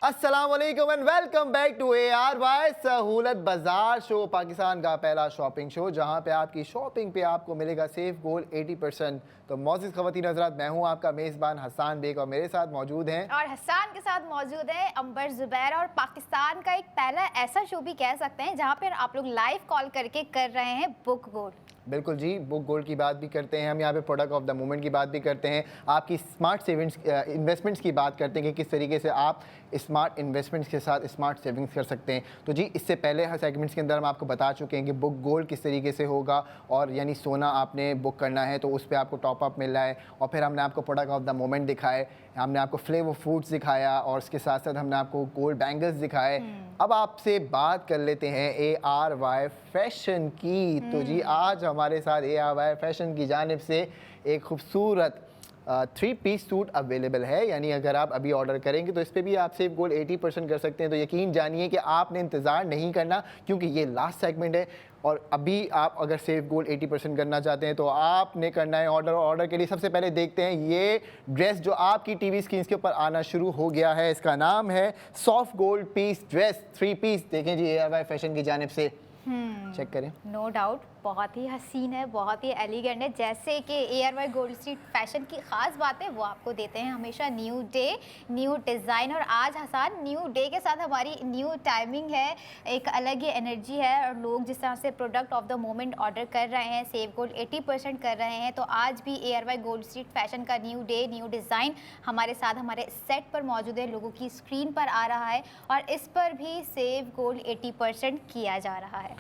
अस्सलाम वालेकुम and welcome back to ARY सहूलत बाजार शो, पाकिस्तान का पहला शॉपिंग शो जहां पे आपकी शॉपिंग पे आपको मिलेगा सेफ गोल्ड 80%। तो मौजूद खवातीन हज़रात, मैं हूं आपका मेज़बान हसान बेग और मेरे साथ मौजूद हैं और हसान के साथ मौजूद है अंबर जुबैर। और पाकिस्तान का एक पहला ऐसा शो भी कह सकते हैं जहां पर आप लोग लाइव कॉल करके कर रहे हैं बुक गोल्ड। बिल्कुल जी, बुक गोल्ड की बात भी करते हैं हम यहाँ पे, प्रोडक्ट ऑफ द मोमेंट की बात भी करते हैं, आपकी स्मार्ट सेविंग्स इन्वेस्टमेंट्स की बात करते हैं कि किस तरीके से आप स्मार्ट इन्वेस्टमेंट्स के साथ स्मार्ट सेविंग्स कर सकते हैं। तो जी, इससे पहले हर सेगमेंट्स के अंदर हम आपको बता चुके हैं कि बुक गोल्ड किस तरीके से होगा, और यानी सोना आपने बुक करना है तो उस पर आपको टॉपअप मिल रहा है, और फिर हमने आपको प्रोडक्ट ऑफ द मोमेंट दिखाए, हमने आपको फ्लेवर फूड्स दिखाया, और उसके साथ साथ हमने आपको गोल्ड बैंगल्स दिखाए। अब आपसे बात कर लेते हैं ARY फैशन की। तो जी, आज हमारे साथ ARY फैशन की जानिब से एक खूबसूरत 3 पीस सूट अवेलेबल है। यानी अगर आप अभी ऑर्डर करेंगे तो इस पर भी आप सेफ गोल्ड 80% कर सकते हैं। तो यकीन जानिए कि आपने इंतज़ार नहीं करना, क्योंकि ये लास्ट सेगमेंट है, और अभी आप अगर सेफ गोल्ड 80% करना चाहते हैं तो आपने करना है ऑर्डर। ऑर्डर के लिए सबसे पहले देखते हैं ये ड्रेस जो आपकी टीवी स्क्रीन के ऊपर आना शुरू हो गया है। इसका नाम है soft gold piece dress 3 piece. देखें जी, ARY फैशन की जानिब से चेक करें। नो डाउट बहुत ही हसीन है, बहुत ही एलिगेंट है। जैसे कि ARY गोल्ड स्ट्रीट फैशन की ख़ास बात है, वो आपको देते हैं हमेशा न्यू डे न्यू डिज़ाइन। और आज हसान न्यू डे के साथ हमारी न्यू टाइमिंग है, एक अलग ही एनर्जी है, और लोग जिस तरह से product of the moment order कर रहे हैं, सेफ गोल्ड 80% कर रहे हैं, तो आज भी ARY गोल्ड स्ट्रीट फैशन का न्यू डे न्यू डिज़ाइन हमारे साथ हमारे सेट पर मौजूद है, लोगों की स्क्रीन पर आ रहा है, और इस पर भी सेफ गोल्ड 80% किया जा रहा है।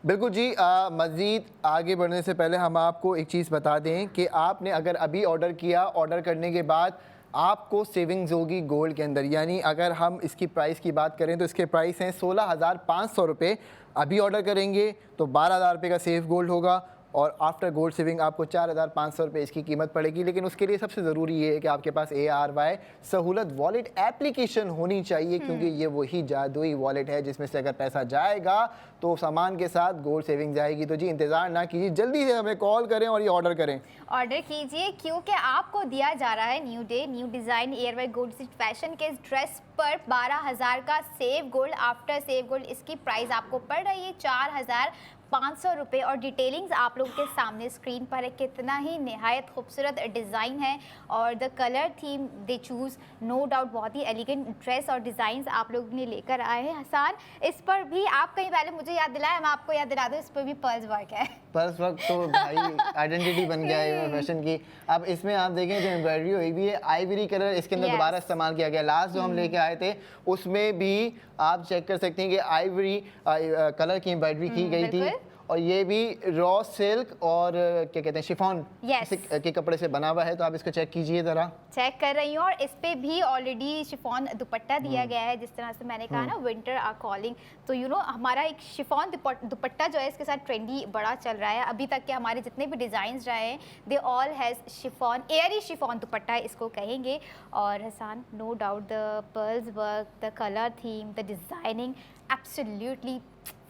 बिल्कुल जी, मज़ीद आगे बढ़ने से पहले हम आपको एक चीज़ बता दें कि आपने अगर अभी ऑर्डर किया, ऑर्डर करने के बाद आपको सेविंग्स होगी गोल्ड के अंदर। यानी अगर हम इसकी प्राइस की बात करें तो इसके प्राइस हैं 16,500 रुपये। अभी ऑर्डर करेंगे तो 12,000 रुपये का सेफ गोल्ड होगा, और आफ्टर गोल्ड सेविंग आपको 4,500 रुपये इसकी कीमत पड़ेगी। लेकिन उसके लिए सबसे ज़रूरी ये है कि आपके पास ARY सहूलत वॉलेट एप्लीकेशन होनी चाहिए, क्योंकि ये वही जादुई वॉलेट है जिसमें से अगर पैसा जाएगा तो सामान के साथ गोल्ड सेविंग जाएगी। तो जी, इंतज़ार ना कीजिए, जल्दी से हमें कॉल करें और ये ऑर्डर करें, ऑर्डर कीजिए, क्योंकि आपको दिया जा रहा है new day new design ARY gold street fashion के इस ड्रेस पर 12,000 का safe gold. After safe gold इसकी प्राइस आपको पड़ रही है 4,500 रुपये। और डिटेलिंग्स आप लोगों के सामने स्क्रीन पर है। कितना ही नहायत खूबसूरत डिज़ाइन है, और the colour theme they choose, no doubt बहुत ही एलिगेंट ड्रेस और डिज़ाइंस आप लोग ने लेकर आए हैं। हसान, इस पर भी आप कहीं पहले मुझे याद दिलाया, मैं आपको याद दिला दूँ, इस पर भी पर्ल्स वर्क है। पर्ल्स वर्क तो भाई आइडेंटिटी बन गया है फैशन की। अब इसमें आप देखें जो एम्ब्रॉयडरी हुई भी है, आइवरी कलर इसके अंदर दोबारा इस्तेमाल किया गया। लास्ट जो हम लेके आए थे उसमें भी आप चेक कर सकते हैं कि आइवरी कलर की एम्ब्रॉयडरी की गई थी, और ये भी रॉ सिल्क और क्या कहते हैं शिफॉन के कपड़े से बना हुआ है। तो आप इसको चेक कीजिए ज़रा। चेक कर रही हूँ, और इस पे भी ऑलरेडी शिफॉन दुपट्टा दिया गया है। जिस तरह से मैंने कहा ना, विंटर आर कॉलिंग, तो हमारा एक शिफॉन दुपट्टा जो है इसके साथ ट्रेंडी बड़ा चल रहा है। अभी तक के हमारे जितने भी डिज़ाइंस रहे हैं, they all has chiffon, airy chiffon dupatta इसको कहेंगे। और Hassan, no doubt the pearls work, the colour theme, the designing, absolutely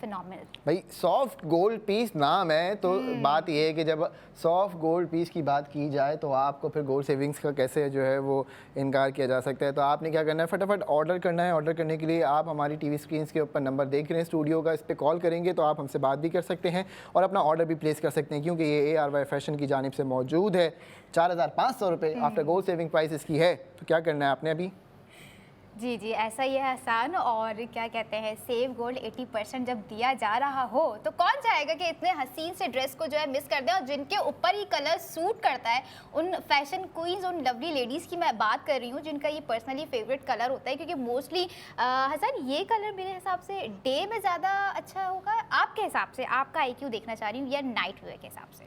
phenomenal. भाई सॉफ्ट गोल्ड पीस नाम है, तो बात यह है कि जब सॉफ्ट गोल्ड पीस की बात की जाए तो आपको फिर गोल्ड सेविंग्स का कैसे जो है वो इनकार किया जा सकता है। तो आपने क्या करना है, फटाफट ऑर्डर करना है। ऑर्डर करने के लिए आप हमारी टीवी स्क्रीन के ऊपर नंबर देख रहे हैं स्टूडियो का, इस पर कॉल करेंगे तो आप हमसे बात भी कर सकते हैं और अपना ऑर्डर भी प्लेस कर सकते हैं, क्योंकि ये ARY फैशन की जानिब से मौजूद है। 4,500 रुपये आफ्टर गोल्ड सेविंग प्राइस इसकी है। तो क्या करना है आपने अभी? जी जी, ऐसा ही है हसान। और क्या कहते हैं, सेव गोल्ड 80% जब दिया जा रहा हो तो कौन चाहेगा कि इतने हसीन से ड्रेस को जो है मिस कर दें। और जिनके ऊपर ही कलर सूट करता है, उन फैशन क्वींस, उन लवली लेडीज़ की मैं बात कर रही हूँ जिनका ये पर्सनली फेवरेट कलर होता है। क्योंकि मोस्टली हसन, ये कलर मेरे हिसाब से डे में ज़्यादा अच्छा होगा। आपके हिसाब से, आपका IQ देखना चाह रही हूँ, या नाइट वेयर के हिसाब से?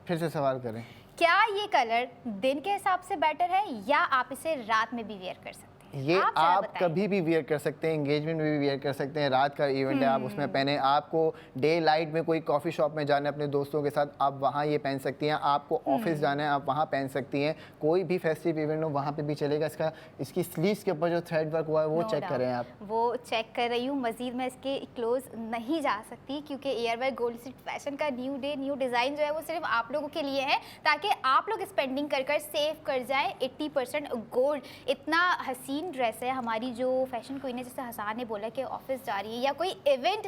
फिर से सवाल करें। क्या ये कलर दिन के हिसाब से बेटर है, या आप इसे रात में भी वेयर कर सकते हैं? ये आप कभी भी वियर कर सकते हैं, एंगेजमेंट में भी वियर कर सकते हैं, रात का इवेंट है आप उसमें पहने, आपको डे लाइट में कोई कॉफ़ी शॉप में जाना है अपने दोस्तों के साथ, आप वहाँ ये पहन सकती हैं, आपको ऑफिस जाना है आप वहाँ पहन सकती हैं, कोई भी फेस्टिव इवेंट हो वहाँ पे भी चलेगा। इसकी स्लीव्स के ऊपर जो थ्रेड वर्क हुआ है वो चेक करें आप। वो चेक कर रही हूँ। मज़ीद मैं इसके क्लोज नहीं जा सकती, क्योंकि ARY गोल्ड स्ट्रीट फैशन का न्यू डे न्यू डिज़ाइन जो है वो सिर्फ आप लोगों के लिए है, ताकि आप लोग स्पेंडिंग कर सेव कर जाएँ 80% गोल्ड। इतना हसीन क्वीन ड्रेस है, हमारी जो फैशन क्वीन है, जैसे हसान ने बोला कि ऑफिस जा रही है या कोई इवेंट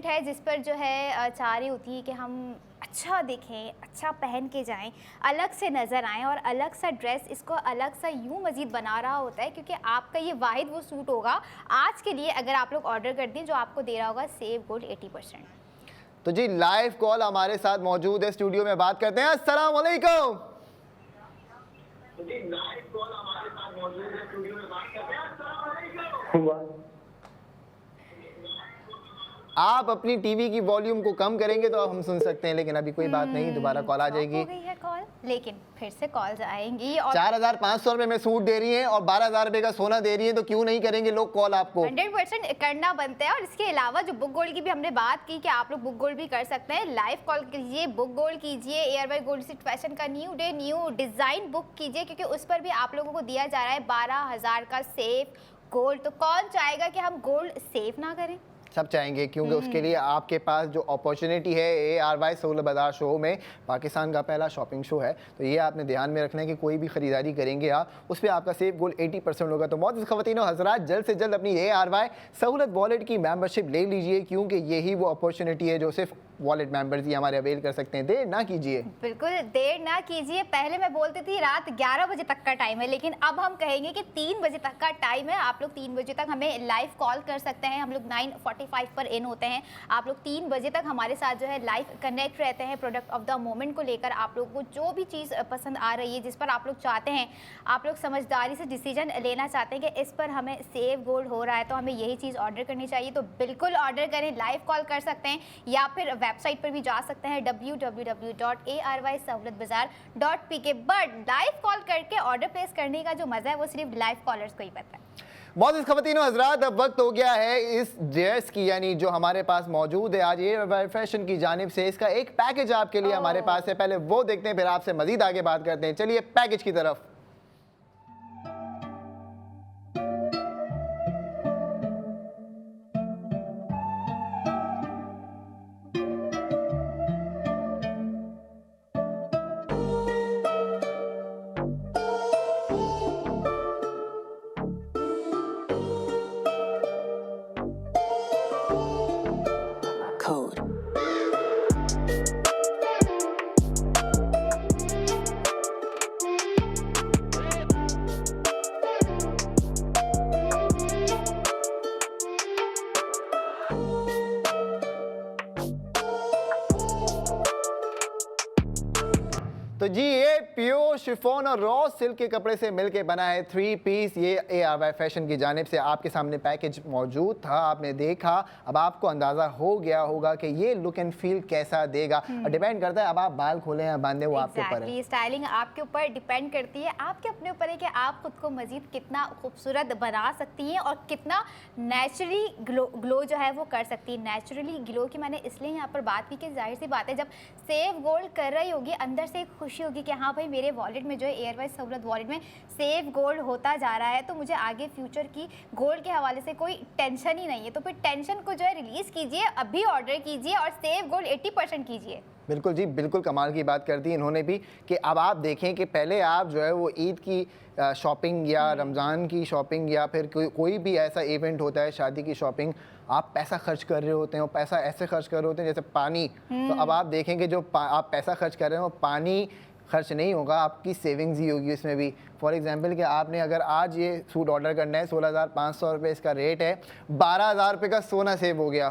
है जिस पर जो है चाह रही होती है कि हम अच्छा दिखें, अच्छा पहन के जाएं, अलग से नज़र आएं और अलग सा ड्रेस इसको अलग सा यूँ मज़ीद बना रहा होता है, क्योंकि आपका ये वाहिद वो सूट होगा आज के लिए अगर आप लोग ऑर्डर करते हैं, जो आपको दे रहा होगा सेव गोल्ड 80%। तो जी लाइव कॉल हमारे साथ मौजूद है स्टूडियो में, बात करते हैं। अस्सलाम वालेकुम। जी लाइव कॉल हमारे साथ मौजूद है स्टूडियो में, बात करते हैं। अस्सलाम वालेकुम। आप अपनी टीवी की वॉल्यूम को कम करेंगे तो हम सुन सकते हैं, लेकिन अभी कोई बात नहीं, दोबारा कॉल आ जाएगी। हो गई है कॉल, लेकिन फिर से कॉल्स आएंगी। और 4,500 रुपए में सूट दे रही हैं और 12,000 रुपए का सोना दे रही हैं, तो क्यों नहीं करेंगे लोग कॉल आपको? 100% करना बनता है। और इसके अलावा जो बुक गोल्ड की भी हमने बात की कि आप लोग बुक गोल्ड भी कर सकते हैं, लाइव कॉल कीजिए, बुक गोल्ड कीजिए, एयरवाई गोल्ड स्ट्रीट फैशन का new day new design book कीजिए, क्योंकि उस पर भी आप लोगों को दिया जा रहा है 12,000 का सेफ गोल्ड। तो कौन चाहेगा कि हम गोल्ड सेफ ना करें? सब चाहेंगे, क्योंकि उसके लिए आपके पास जो अपॉर्चुनिटी है ARY सहूलत बाजार शो में, पाकिस्तान का पहला शॉपिंग शो है, तो ये आपने ध्यान में रखना है कि कोई भी ख़रीदारी करेंगे आप, उस पर आपका सेफ गोल्ड 80% होगा। तो मौजूद ख़वातीन और हज़रात, जल्द से जल्द अपनी ARY सहूलत वॉलेट की मेंबरशिप ले लीजिए, क्योंकि यही वो अपॉर्चुनिटी है जो सिर्फ वॉलेट मेंबर्स ही हमारे अवेल कर सकते हैं। देर ना कीजिए, बिल्कुल देर ना कीजिए। पहले मैं बोलती थी रात 11 बजे तक का टाइम है, लेकिन अब हम कहेंगे कि 3 बजे तक का टाइम है। आप लोग 3 बजे तक हमें लाइव कॉल कर सकते हैं, हम लोग 9:45 पर इन होते हैं। आप लोग 3 बजे तक हमारे साथ जो है लाइव कनेक्ट रहते हैं प्रोडक्ट ऑफ द मोमेंट को लेकर। आप लोग को जो भी चीज़ पसंद आ रही है, जिस पर आप लोग चाहते हैं, आप लोग समझदारी से डिसीजन लेना चाहते हैं कि इस पर हमें सेव गोल्ड हो रहा है तो हमें यही चीज़ ऑर्डर करनी चाहिए, तो बिल्कुल ऑर्डर करें। लाइव कॉल कर सकते हैं या फिर वेबसाइट पर भी जा सकते हैं www.arysahulatbazaar.pk। बट लाइव कॉल करके ऑर्डर प्लेस करने का जो मज़ा है वो सिर्फ लाइव कॉलर्स को ही पता है। मौजूद ख़वातीन और हज़रात, अब वक्त हो गया है इस ड्रेस की, यानी जो हमारे पास मौजूद है आज ARY फैशन की जानिब से, इसका एक पैकेज आपके लिए हमारे पास है। पहले वो देखते हैं, फिर आपसे मजीद आगे बात करते हैं। चलिए पैकेज की तरफ। Code. तो जी ये प्योर शिफॉन और रॉ सिल्क के कपड़े से मिलके बना है 3 पीस। ये ARY फैशन की जानिब से आपके सामने पैकेज मौजूद था, आपने देखा, अब आपको अंदाज़ा हो गया होगा कि ये लुक एंड फील कैसा देगा। और डिपेंड करता है अब आप बाल खोलें या बांधें, वो आपके ऊपर है। स्टाइलिंग आपके ऊपर डिपेंड करती है, आपके अपने ऊपर है कि आप खुद को मजीद कितना खूबसूरत बना सकती हैं और कितना नेचुरली ग्लो जो है वो कर सकती है। नेचुरली ग्लो की मैंने इसलिए यहाँ पर बात की कि जाहिर सी बात है, जब सेव गोल्ड कर रही होगी अंदर से एक खुशी होगी कि हाँ भाई मेरे वॉलेट में जो है ARY सहूलत वॉलेट में सेव गोल्ड होता जा रहा है, तो मुझे आगे फ्यूचर की गोल्ड के हवाले से कोई टेंशन ही नहीं है। तो फिर टेंशन को जो है रिलीज़ कीजिए, अभी ऑर्डर कीजिए और सेव गोल्ड 80% कीजिए। बिल्कुल जी, बिल्कुल कमाल की बात कर दी इन्होंने भी कि अब आप देखें कि पहले आप जो है वो ईद की शॉपिंग या रमज़ान की शॉपिंग या फिर कोई भी ऐसा इवेंट होता है, शादी की शॉपिंग, आप पैसा खर्च कर रहे होते हैं और पैसा ऐसे खर्च कर रहे होते हैं जैसे पानी। तो अब आप देखेंगे जो आप पैसा खर्च कर रहे हो, पानी खर्च नहीं होगा, आपकी सेविंग्स ही होगी इसमें भी। फॉर एग्जांपल कि आपने अगर आज ये सूट ऑर्डर करना है, 16,500 रुपये इसका रेट है, 12,000 रुपये का सोना सेव हो गया।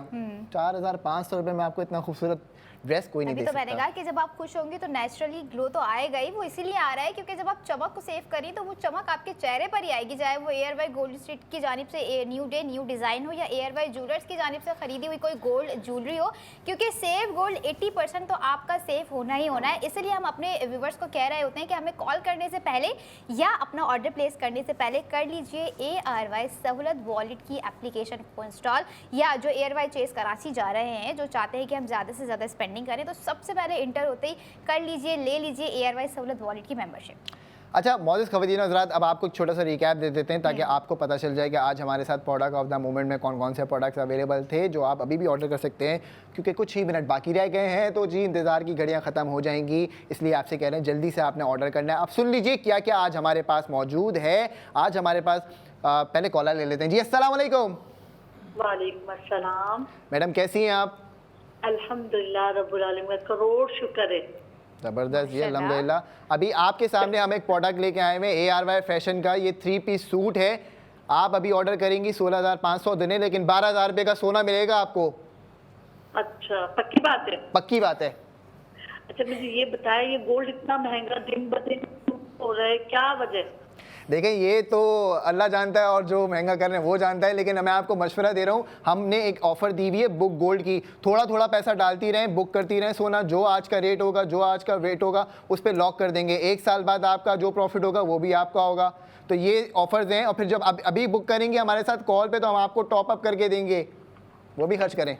4,500 रुपये में आपको इतना खूबसूरत ड्रेस कोई नहीं दे सकता। तो मैंने कहा कि जब आप खुश होंगे तो नेचुरली ग्लो तो आएगा ही। वो इसीलिए आ रहा है क्योंकि जब आप चमक को सेव करें तो वो चमक आपके चेहरे पर ही आएगी, चाहे वो ARY गोल्ड स्ट्रीट की जानिब से न्यू डे न्यू डिज़ाइन हो या ARY ज्वेलर्स की जानिब से खरीदी हुई कोई गोल्ड ज्वेलरी हो, क्योंकि सेव गोल्ड 80% तो आपका सेव होना ही होना है। इसलिए हम अपने व्यूवर्स को कह रहे होते हैं कि हमें कॉल करने से पहले या अपना ऑर्डर प्लेस करने से पहले कर लीजिए ARY सहूलत वॉलेट की एप्लीकेशन को इंस्टॉल, या जो ARY चेस कराची जा रहे हैं, जो चाहते हैं कि हम ज़्यादा से ज़्यादा स्पेंडिंग करें, तो सबसे पहले इंटर होते ही कर लीजिए, ले लीजिए ARY सहूलत वॉलेट की मेंबरशिप। अच्छा मौजूद ख़वातीन हज़रात, अब आपको एक छोटा सा रिकैप दे देते हैं ताकि आपको पता चल जाए कि आज हमारे साथ प्रोडक्ट ऑफ द मोमेंट में कौन कौन से प्रोडक्ट्स अवेलेबल थे जो आप अभी भी ऑर्डर कर सकते हैं, क्योंकि कुछ ही मिनट बाकी रह गए हैं। तो जी इंतज़ार की घड़ियाँ ख़त्म हो जाएंगी, इसलिए आपसे कह रहे हैं जल्दी से आपने ऑर्डर करना है। आप सुन लीजिए क्या क्या आज हमारे पास मौजूद है। आज हमारे पास पहले कॉलर ले लेते हैं। जी अस्सलाम वालेकुम। वालेकुम अस्सलाम। मैडम कैसी हैं आप? अल्हम्दुलिल्लाह रब्बुल आलमीन का करोड़ शुक्र है। ज़बरदस्त जी, माशाल्लाह। अल्हम्दुलिल्लाह। अभी आपके सामने हम एक प्रोडक्ट लेके आए हैं ARY फैशन का, ये 3 पीस सूट है। आप अभी ऑर्डर करेंगी 16,500 देने, लेकिन 12,000 रुपये का सोना मिलेगा आपको। अच्छा पक्की बात है? पक्की बात है। अच्छा मुझे ये बताया, ये गोल्ड इतना महंगा दिन ब दिन हो रहा है, क्या वजह? देखें ये तो अल्लाह जानता है और जो महंगा कर रहे हैं वो जानता है, लेकिन मैं आपको मशवरा दे रहा हूँ। हमने एक ऑफ़र दी हुई है बुक गोल्ड की, थोड़ा थोड़ा पैसा डालती रहें, बुक करती रहें सोना, जो आज का रेट होगा, जो आज का वेट होगा उस पर लॉक कर देंगे। 1 साल बाद आपका जो प्रॉफिट होगा वो भी आपका होगा। तो ये ऑफ़र्स हैं, और फिर जब अभी बुक करेंगे हमारे साथ कॉल पे तो हम आपको टॉप अप करके देंगे, वो भी खर्च करें।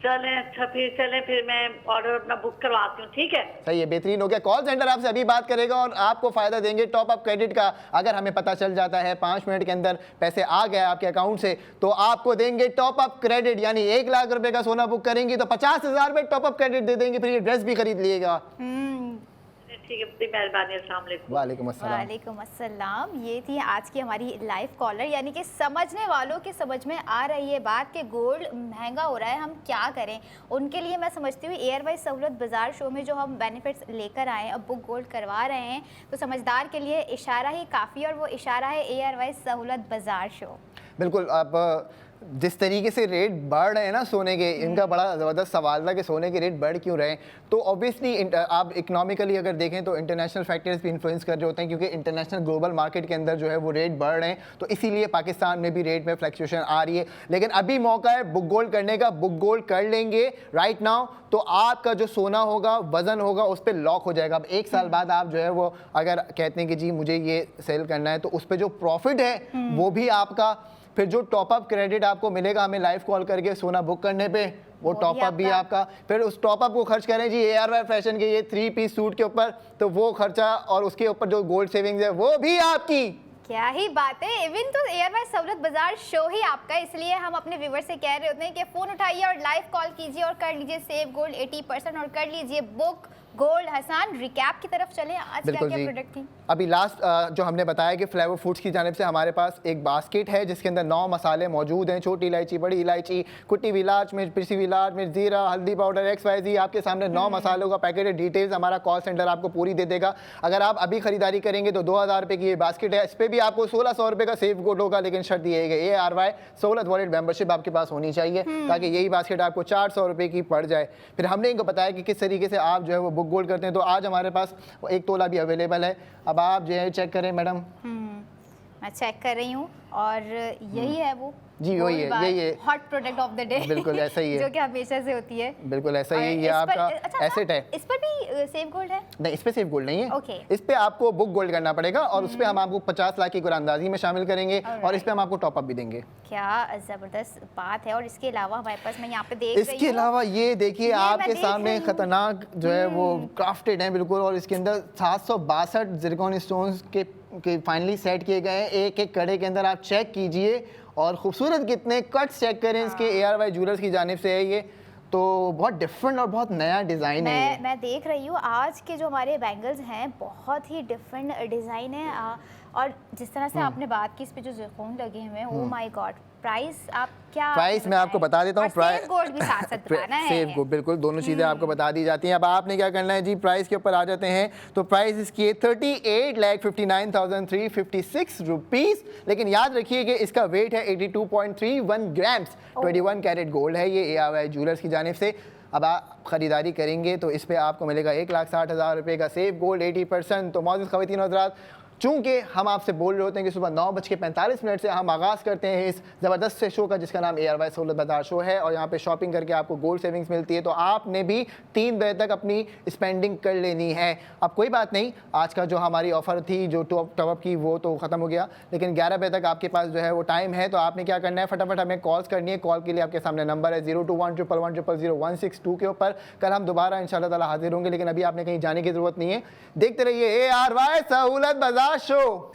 चलें, अच्छा फिर मैं ऑर्डर अपना बुक करवाती हूँ, ठीक है? सही है, बेहतरीन हो गया। कॉल सेंटर आपसे अभी बात करेगा और आपको फ़ायदा देंगे टॉप अप क्रेडिट का। अगर हमें पता चल जाता है 5 मिनट के अंदर पैसे आ गए आपके अकाउंट से तो आपको देंगे टॉप अप क्रेडिट, यानी 1 लाख रुपए का सोना बुक करेंगी तो 50,000 रुपये टॉप अप क्रेडिट दे देंगे, फिर ये ड्रेस भी खरीद लीजिएगा। ठीक है, बड़ी मेहरबानी, अस्सलाम वालेकुम। वालेकुम अस्सलाम। वालेकुम अस्सलाम। ये थी आज की हमारी लाइव कॉलर, यानी कि समझने वालों के समझ में आ रही है बात कि गोल्ड महंगा हो रहा है, हम क्या करें। उनके लिए मैं समझती हूँ ARY सहूलत बाज़ार शो में जो हम बेनिफिट्स लेकर आए हैं, अब बुक गोल्ड करवा रहे हैं, तो समझदार के लिए इशारा ही काफ़ी, और वो इशारा है ARY सहूलत बाज़ार शो। बिल्कुल। अब जिस तरीके से रेट बढ़ रहे हैं ना सोने के, इनका बड़ा ज़बरदस्त सवाल था कि सोने के रेट बढ़ क्यों रहे हैं। तो ऑब्वियसली आप इकोनॉमिकली अगर देखें तो इंटरनेशनल फैक्टर्स भी इन्फ्लुएंस कर रहे होते हैं, क्योंकि इंटरनेशनल ग्लोबल मार्केट के अंदर जो है वो रेट बढ़ रहे हैं, तो इसीलिए पाकिस्तान में भी रेट में फ्लक्चुएशन आ रही है। लेकिन अभी मौका है बुक गोल्ड करने का, बुक गोल्ड कर लेंगे राइट नाउ तो आपका जो सोना होगा, वज़न होगा, उस पर लॉक हो जाएगा। अब 1 साल बाद आप जो है वो अगर कहते हैं कि जी मुझे ये सेल करना है, तो उस पर जो प्रॉफिट है वो भी आपका, फिर जो टॉप अप क्रेडिट आपको मिलेगा हमें लाइव कॉल करके सोना बुक करने पे, वो टॉप अप भी आपका। फिर उस टॉप अप को खर्च करें जी ARY फैशन के ये 3 पीस सूट के ऊपर, तो वो खर्चा और उसके ऊपर जो गोल्ड सेविंग्स है वो भी आपकी। क्या ही बात है, इवन तो ARY सहूलत बाजार शो ही आपका, इसलिए हम अपने व्यूवर से कह रहे होते हैं कि फ़ोन उठाइए और लाइव कॉल कीजिए और कर लीजिए सेव गोल्ड 80% और कर लीजिए बुक गोल्ड। हसन रिकैप की तरफ चले, आज क्या क्या प्रोडक्ट थी? अभी लास्ट जो हमने बताया कि फ्लेवर फूड्स की जानिब से हमारे पास एक बास्केट है जिसके अंदर 9 मसाले मौजूद हैं, छोटी इलायची, बड़ी इलायची, कुटी हुई लाल मिर्च, पिसी हुई लाल मिर्च, जीरा, हल्दी पाउडर, XYZ। आपके सामने 9 मसालों का पैकेट है। डिटेल्स हमारा कॉल सेंटर आपको पूरी दे देगा। अगर आप अभी खरीदारी करेंगे तो 2,000 रुपये की ये बास्केट है, इस पर भी आपको 1,600 रुपये का सेव गोल्ड होगा, लेकिन शर्त ये है कि ARY सहूलत वॉलेट मेंबरशिप आपके पास होनी चाहिए ताकि यही बास्केट आपको 400 रुपये की पड़ जाए। फिर हमने इनको बताया कि किस तरीके से आप जो है वो बुक गोल्ड करते हैं। तो आज हमारे पास 1 तोला भी अवेलेबल है। अब आप जो है चेक करें मैडम। मैं चेक कर रही हूँ और यही है वो जी वही है, यही है hot product of the day. बिल्कुल ऐसा ही है जो कि हमेशा से होती है। बिल्कुल ऐसा ही है, ये इस पर- आपका अच्छा, एसेट है। इस पर भी सेव गोल्ड है? नहीं, इस पे सेव गोल्ड नहीं है। ओके। इस पे आपको बुक गोल्ड करना पड़ेगा और उस पे हम आपको 50 लाख की कुरानंदाजी में शामिल करेंगे और इस पे हम आपको टॉप अप भी देंगे। क्या ज़बरदस्त बात है। और इसके अलावा हमारे पास, मैं यहाँ पे देख रही इसके हूँ, अलावा ये देखिए ये मैं आपके देख सामने रही हूँ। खतरनाक जो है वो क्राफ्टेड है बिल्कुल, और इसके अंदर 762 जिरकॉन स्टोन्स के फाइनली सेट किए गए हैं। एक एक कड़े के अंदर आप चेक कीजिए और खूबसूरत कितने कट्स चेक करें इसके। ARY ज्वेलर्स की जानिब से है ये, तो बहुत डिफरेंट और बहुत नया डिज़ाइन है ये। मैं देख रही हूँ आज के जो हमारे बैंगल्स हैं बहुत ही डिफरेंट डिज़ाइन है। और जिस तरह से आपने बात की, इस पे जो ज़रकून लगे हुए हैं, ओ माय गॉड। प्राइस आप क्या? प्राइस मैं आपको बता देता हूँ। सेव गोल्ड भी साथ साथ बताना है। सेव गोल्ड बिल्कुल, दोनों चीज़ें आपको बता दी जाती हैं। अब आपने क्या करना है जी, प्राइस के ऊपर आ जाते हैं। तो प्राइस इसकी है 38,59,356 रुपीज़, लेकिन याद रखिए कि इसका वेट है 82.31 ग्राम्स। 21 कैरेट गोल्ड है ये ARY ज्वेलर्स की जानिब से। अब आप ख़रीदारी करेंगे तो इस पर आपको मिलेगा 1,60,000 रुपये का सेव गोल्ड 80%। तो मौजूद ख़वातीन हज़रात चूंकि हम आपसे बोल रहे होते हैं कि सुबह 9:45 से हम आगाज़ करते हैं इस ज़बरदस्त से शो का जिसका नाम ARY सहूलत बाजार शो है, और यहाँ पे शॉपिंग करके आपको गोल्ड सेविंग्स मिलती है। तो आपने भी 3 बजे तक अपनी स्पेंडिंग कर लेनी है। अब कोई बात नहीं, आज का जो हमारी ऑफ़र थी जो टॉपअप की वो तो ख़त्म हो गया, लेकिन 11 बजे तक आपके पास जो है वो टाइम है। तो आपने क्या करना है, फटाफट हमें कॉल्स करनी है। कॉल के लिए आपके सामने नंबर है 021111000162 के ऊपर। कल हम दोबारा इंशाल्लाह ताला हाजिर होंगे, लेकिन अभी आपने कहीं जाने की ज़रूरत नहीं है। देखते रहिए ARY सहूलत बाजार शो।